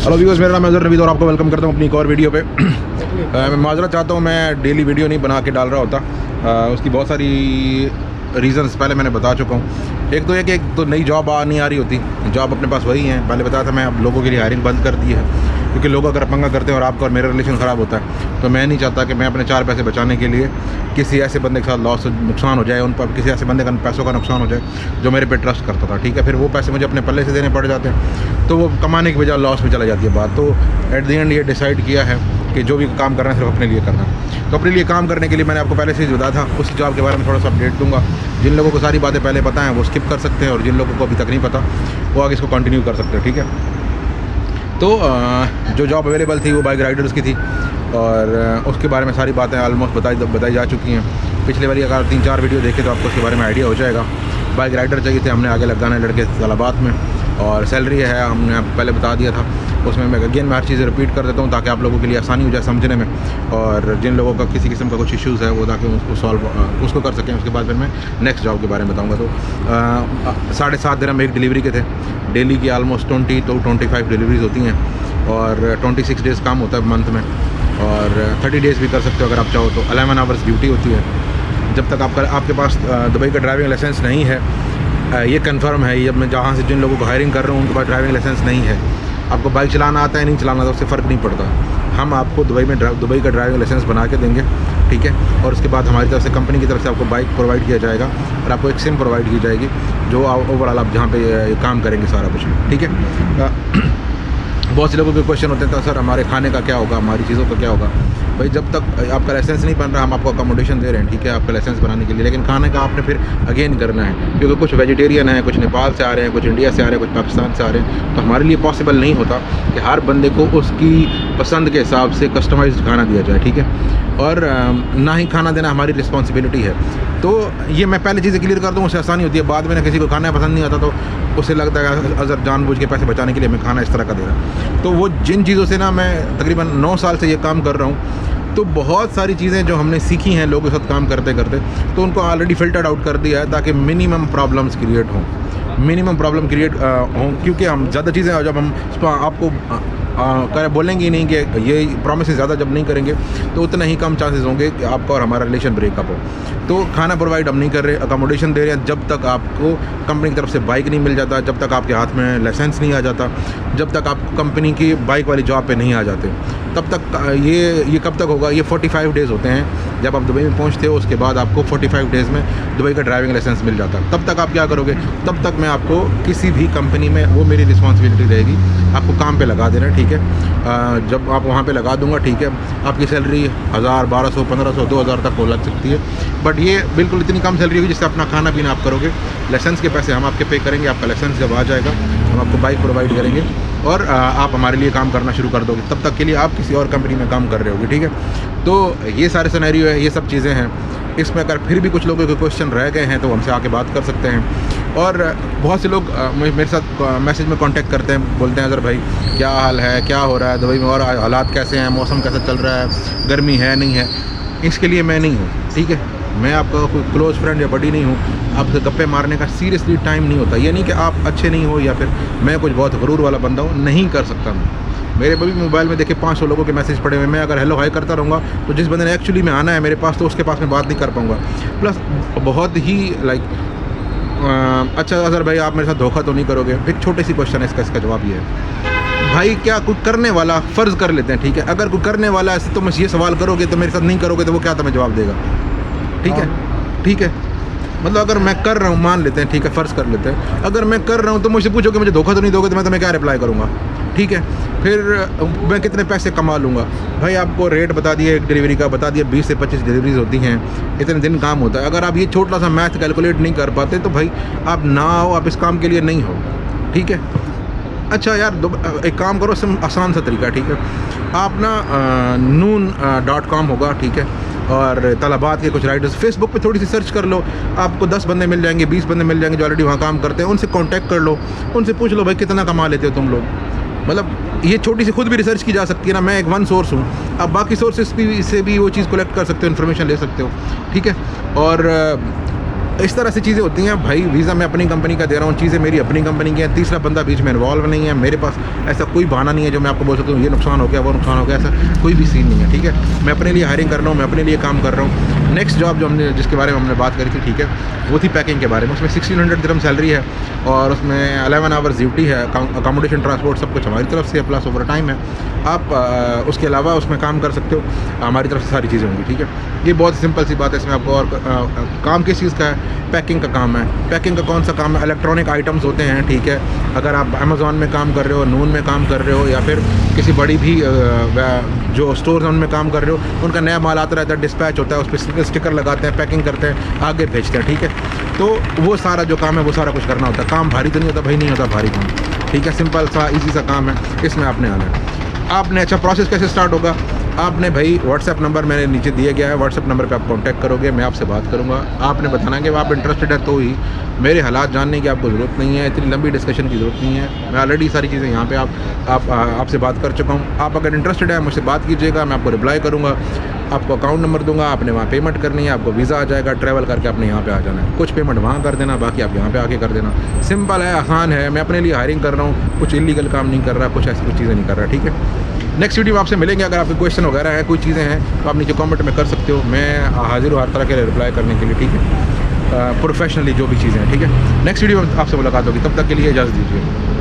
Hello viewers, मेरा नाम है अजहर नवीद और आपको वेलकम करता हूँ अपनी एक और वीडियो पे। मैं माजरा चाहता हूँ, मैं डेली वीडियो नहीं बना के डाल रहा होता। उसकी बहुत सारी रीज़न्स पहले मैंने बता चुका हूँ। एक तो ये कि एक तो नई जॉब नहीं आ रही होती, जॉब अपने पास वही है। पहले बताया था मैं, अब लोगों के लिए हायरिंग बंद कर दी है, क्योंकि लोग अगर पंगा करते हैं और आपका और मेरा रिलेशन ख़राब होता है, तो मैं नहीं चाहता कि मैं अपने 4 पैसे बचाने के लिए किसी ऐसे बंदे के साथ नुकसान हो जाए, उन पर किसी ऐसे बंदे का पैसों का नुकसान हो जाए जो मेरे पे ट्रस्ट करता था। ठीक है, फिर वो पैसे मुझे अपने पल्ले से देने पड़ जाते हैं, तो वो कमाने की बजाय लॉस में चला जाती है बात। तो एट द एंड ये डिसाइड किया है कि जो भी काम करना है सिर्फ अपने लिए करना है। तो अपने लिए काम करने के लिए मैंने आपको पहले से ही बताया था, उस जॉब के बारे में थोड़ा सा अपडेट दूंगा। जिन लोगों को सारी बातें पहले पता हैं वो स्किप कर सकते हैं, और जिन लोगों को अभी तक नहीं पता वो आगे इसको कंटिन्यू कर सकते हैं। ठीक है, तो जो जॉब अवेलेबल थी वो बाइक राइडर्स की थी, और उसके बारे में सारी बातें ऑलमोस्ट बताई जा चुकी हैं। पिछले वाली अगर 3-4 वीडियो देखे तो आपको उसके बारे में आइडिया हो जाएगा। बाइक राइडर चाहिए थे, हमने आगे लगाना है लड़के इस्लामाबाद में, और सैलरी है हमने आपको पहले बता दिया था। उसमें मैं हर चीज़ रिपीट कर देता हूँ ताकि आप लोगों के लिए आसानी हो जाए समझने में, और जिन लोगों का किसी किस्म का कुछ इश्यूज़ है वो ताकि उसको कर सकें। उसके बाद फिर मैं नेक्स्ट जॉब के बारे में बताऊँगा। तो 7.5 दिन हम एक डिलीवरी के थे। डेली की ऑलमोस्ट 20 to 25 डिलीवरीज होती हैं, और 26 डेज़ काम होता है मंथ में, और 30 डेज़ भी कर सकते हो अगर आप चाहो तो। 11 आवर्स ड्यूटी होती है। जब तक आपके पास दुबई का ड्राइविंग लाइसेंस नहीं है, ये कंफर्म है। जब मैं जहाँ से जिन लोगों को हायरिंग कर रहा हूँ उनके पास ड्राइविंग लाइसेंस नहीं है, आपको बाइक चलाना आता है नहीं चलाना आता, उससे फ़र्क नहीं पड़ता। हम आपको दुबई का ड्राइविंग लाइसेंस बना के देंगे, ठीक है। और उसके बाद हमारी तरफ से, कंपनी की तरफ से आपको बाइक प्रोवाइड किया जाएगा, और आपको एक सिम प्रोवाइड की जाएगी जो ओवरऑल आप जहाँ पे काम करेंगे सारा कुछ, ठीक है। बहुत से लोगों के क्वेश्चन होते हैं, तो सर हमारे खाने का क्या होगा, हमारी चीज़ों का क्या होगा। भाई जब तक आपका लाइसेंस नहीं बन रहा, हम आपको अकोमोडेशन दे रहे हैं, ठीक है, आपका लाइसेंस बनाने के लिए, लेकिन खाने का आपने फिर अगेन करना है, क्योंकि कुछ वेजिटेरियन है, कुछ नेपाल से आ रहे हैं, कुछ इंडिया से आ रहे हैं, कुछ पाकिस्तान से आ रहे हैं। तो हमारे लिए पॉसिबल नहीं होता कि हर बंदे को उसकी पसंद के हिसाब से कस्टमाइज्ड खाना दिया जाए, ठीक है। और ना ही खाना देना हमारी रिस्पॉन्सिबिलिटी है। तो ये मैं पहले चीज़ें क्लियर कर दूँ, उससे आसानी होती है। बाद में ना किसी को खाना पसंद नहीं आता तो उसे लगता है अगर जानबूझ के पैसे बचाने के लिए मैं खाना इस तरह का दे रहा। तो वो जिन चीज़ों से ना, मैं तकरीबन 9 साल से ये काम कर रहा हूँ, तो बहुत सारी चीज़ें जो हमने सीखी हैं लोगों के साथ काम करते करते, तो उनको ऑलरेडी फ़िल्टर्ड आउट कर दिया है ताकि मिनिमम प्रॉब्लम्स क्रिएट हों, क्योंकि हम ज़्यादा चीज़ें जब हम आपको बोलेंगे ही नहीं कि ये प्रॉमिस ज़्यादा जब नहीं करेंगे तो उतना ही कम चांसेस होंगे कि आपका और हमारा रिलेशन ब्रेकअप हो। तो खाना प्रोवाइड हम नहीं कर रहे, अकोमोडेशन दे रहे हैं जब तक आपको कंपनी की तरफ से बाइक नहीं मिल जाता, जब तक आपके हाथ में लाइसेंस नहीं आ जाता, जब तक आप कंपनी की बाइक वाली जॉब पे नहीं आ जाते, तब तक ये कब तक होगा। ये 45 डेज़ होते हैं जब आप दुबई में पहुंचते हो, उसके बाद आपको 45 डेज़ में दुबई का ड्राइविंग लाइसेंस मिल जाता है। तब तक आप क्या करोगे, तब तक मैं आपको किसी भी कंपनी में, वो मेरी रिस्पॉन्सिबिलिटी रहेगी, आपको काम पे लगा देना, ठीक है। जब आप वहाँ पे लगा दूंगा, ठीक है, आपकी सैलरी 1000, 1200, 1500, 2000 तक हो लग सकती है, बट ये बिल्कुल इतनी कम सैलरी होगी जिससे अपना खाना पीना आप करोगे। लाइसेंस के पैसे हम आपके पे करेंगे, आपका लाइसेंस जब आ जाएगा हम आपको बाइक प्रोवाइड करेंगे, और आप हमारे लिए काम करना शुरू कर दोगे। तब तक के लिए आप किसी और कंपनी में काम कर रहे होगे, ठीक है। तो ये सारे सिनेरियो है, ये सब चीज़ें हैं। इसमें अगर फिर भी कुछ लोगों के क्वेश्चन रह गए हैं तो हमसे आके बात कर सकते हैं। और बहुत से लोग मेरे साथ मैसेज में कांटेक्ट करते हैं, बोलते हैं अजहर भाई क्या हाल है, क्या हो रहा है दुबई में, और हालात कैसे हैं, मौसम कैसा चल रहा है, गर्मी है नहीं है। इसके लिए मैं नहीं हूँ, ठीक है। मैं आपका कोई क्लोज़ फ्रेंड या बडी नहीं हूँ। आपसे गप्पे मारने का सीरियसली टाइम नहीं होता। ये नहीं कि आप अच्छे नहीं हो या फिर मैं कुछ बहुत गरूर वाला बंदा हूँ, नहीं कर सकता मैं। मेरे भी मोबाइल में देखिए 500 लोगों के मैसेज पड़े हुए हैं। मैं अगर हेलो हाई करता रहूँगा तो जिस बंदे ने एक्चुअली में आना है मेरे पास, तो उसके पास मैं बात नहीं कर पाऊँगा। प्लस बहुत ही अच्छा अजहर भाई आप मेरे साथ धोखा तो नहीं करोगे। एक छोटी सी क्वेश्चन है, इसका जवाब ये है भाई, क्या कोई करने वाला, फ़र्ज़ कर लेते हैं, ठीक है, अगर कोई करने वाला है तो मैं ये सवाल करोगे तो मेरे साथ नहीं करोगे तो वो क्या तुम्हें जवाब देगा, ठीक है, ठीक है। मतलब अगर मैं कर रहा हूँ, मान लेते हैं, ठीक है, फ़र्ज़ कर लेते हैं, अगर मैं कर रहा हूँ तो मुझसे पूछोगे मुझे धोखा तो नहीं दोगे, तो मैं तुम्हें क्या रिप्लाई करूँगा, ठीक है। फिर मैं कितने पैसे कमा लूँगा भाई, आपको रेट बता दिया, एक डिलीवरी का बता दिया, 20 से 25 डिलीवरीज होती हैं, इतने दिन काम होता है। अगर आप ये छोटा सा मैथ कैलकुलेट नहीं कर पाते तो भाई आप ना हो, आप इस काम के लिए नहीं हो, ठीक है। अच्छा यार, एक काम करो, आसान सा तरीका, ठीक है। आप ना noon.com होगा, ठीक है, और तलबात के कुछ राइडर्स, फेसबुक पे थोड़ी सी सर्च कर लो, आपको 10 बंदे मिल जाएंगे, 20 बंदे मिल जाएंगे जो ऑलरेडी वहाँ काम करते हैं। उनसे कांटेक्ट कर लो, उनसे पूछ लो भाई कितना कमा लेते हो तुम लोग। मतलब ये छोटी सी खुद भी रिसर्च की जा सकती है ना, मैं एक वन सोर्स हूँ, आप बाकी सोर्सेस भी से भी वो चीज़ कलेक्ट कर सकते हो, इन्फॉर्मेशन ले सकते हो, ठीक है। और इस तरह से चीज़ें होती हैं भाई। वीज़ा मैं अपनी कंपनी का दे रहा हूँ, चीज़ें मेरी अपनी कंपनी की हैं, तीसरा बंदा बीच में इन्वॉल्व नहीं है। मेरे पास ऐसा कोई बहाना नहीं है जो मैं आपको बोल सकता हूँ ये नुकसान हो गया वो नुकसान हो गया, ऐसा कोई भी सीन नहीं है, ठीक है। मैं अपने लिए हायरिंग कर रहा हूँ, मैं अपने लिए काम कर रहा हूँ। नेक्स्ट जॉब जो हमने जिसके बारे में हमने बात करी थी, ठीक है, वो थी पैकिंग के बारे में। उसमें 1600 दिरहम सैलरी है और उसमें 11 आवर्स ड्यूटी है, अकोमोडेशन ट्रांसपोर्ट सब कुछ हमारी तरफ से, प्लस ओवर टाइम है। आप उसके अलावा उसमें काम कर सकते हो, हमारी तरफ से सारी चीज़ें होंगी, ठीक है। ये बहुत सिंपल सी बात है। इसमें आपको और काम किस चीज़ का है? पैकिंग का काम है। पैकिंग का कौन सा काम है? इलेक्ट्रॉनिक आइटम्स होते हैं, ठीक है। अगर आप अमेज़ॉन में काम कर रहे हो, नून में काम कर रहे हो, या फिर किसी बड़ी भी जो स्टोर उनमें काम कर रहे हो, उनका नया माल आता रहता है, डिस्पैच होता है, उस पर स्टिकर लगाते हैं, पैकिंग करते हैं, आगे भेजते हैं, ठीक है। तो वो सारा जो काम है वो सारा कुछ करना होता है। काम भारी तो नहीं होता भाई, नहीं होता भारी काम, ठीक है। सिंपल सा ईजी सा काम है, इसमें आपने आना है। आपने अच्छा प्रोसेस कैसे स्टार्ट होगा? आपने भाई व्हाट्सएप नंबर मैंने नीचे दिया गया है, व्हाट्सएप नंबर पे आप कांटेक्ट करोगे, मैं आपसे बात करूंगा। आपने बताना कि आप इंटरेस्टेड है तो ही। मेरे हालात जानने की आपको ज़रूरत नहीं है, इतनी लंबी डिस्कशन की ज़रूरत नहीं है। मैं ऑलरेडी सारी चीज़ें यहाँ पे आपसे बात कर चुका हूँ। आप अगर इंटरेस्टेड है मुझसे बात कीजिएगा, मैं आपको रिप्लाई करूँगा, आपको अकाउंट नंबर दूंगा, आपने वहाँ पेमेंट करनी है, आपको वीज़ा आ जाएगा, ट्रैवल करके आपने यहाँ पे आ जाना है। कुछ पेमेंट वहाँ कर देना, बाकी आप यहाँ पे आके कर देना। सिंपल है, आसान है। मैं अपने लिए हायरिंग कर रहा हूँ, कुछ इलीगल काम नहीं कर रहा, कुछ ऐसी कुछ चीज़ें नहीं कर रहा, ठीक है। नेक्स्ट वीडियो में आपसे मिलेंगे। अगर आपके क्वेश्चन वगैरह है, कोई चीज़ें हैं तो आप नीचे कमेंट में कर सकते हो, मैं हाजिर हूँ हर तरह के रिप्लाई करने के लिए, ठीक है। प्रोफेशनली जो भी चीज़ें हैं, ठीक है। नेक्स्ट वीडियो में आपसे मुलाकात होगी, तब तक के लिए इजाज़त दीजिए।